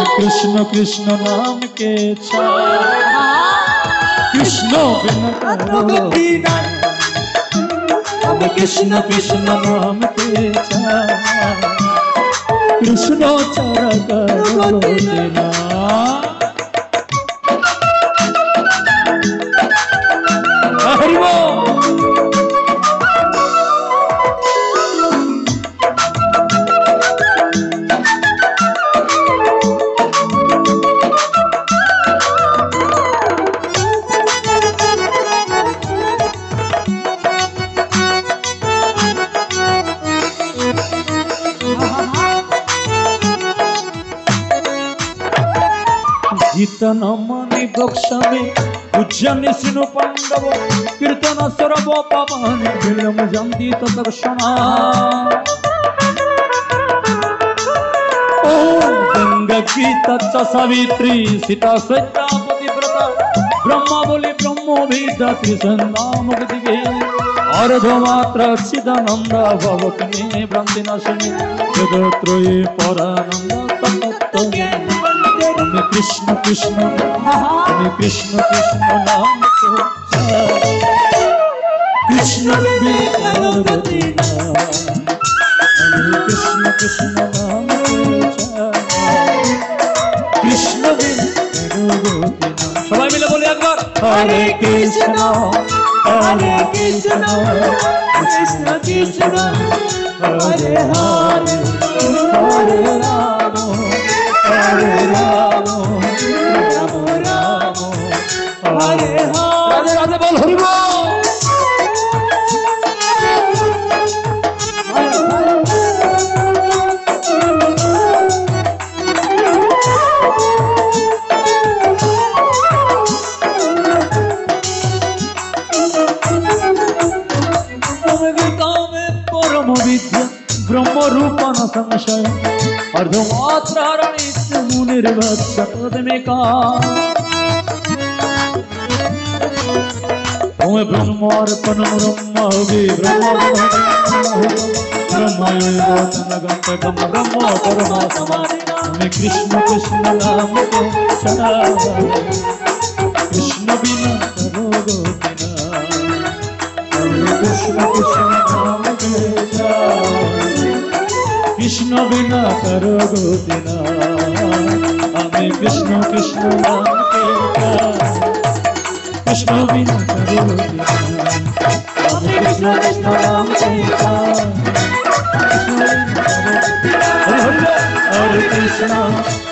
कृष्ण कृष्ण नाम के कृष्ण बिना गति नहीं। हरे कृष्ण कृष्ण नाम के कृष्ण चर करो देना। हरि बोल। कीर्तन मणि बक्षमे उज्जनि सिनु पांडव कीर्तन सर्व पवन विलम जंती तदर्शना। ओम गंगा गीता च सावित्री सीता सत्या पतिव्रता ब्रह्मा बोले ब्रह्मो वेदा त्रिसंधा मुक्ति अर्धमात्र चिदानंद भवकने भ्रांति नाशिनी जगत्रये परानंद तत्तत्व। हरे कृष्ण कृष्ण हरे कृष्ण कृष्ण नाम कृष्ण बिना गति नहीं। हरे कृष्ण कृष्ण नाम कृष्ण बिना गति नहीं। सबाई मिले बोले एक बार हरे कृष्ण कृष्ण कृष्ण हरे हरे हरे राम हरे राम राम राम हरे हरे। राधे राधे बोल हरि बोल। गीता में परम विद्या ब्रह्म रूप न संशय अर्धमात्र हरणित मुनिर्वत्सतमेका। ओम ब्रह्मार्पण ब्रह्म ब्रह्म परमा समाधि कृष्ण कृष्ण नाम कृष्ण बिना करो गोपिना। कृष्ण कृष्ण नाम कृष्ण बिना करो गोपिना। हमें कृष्ण कृष्ण नाम कृष्ण बिना करो गोपिना। हमें कृष्ण कृष्ण नाम हरे कृष्ण।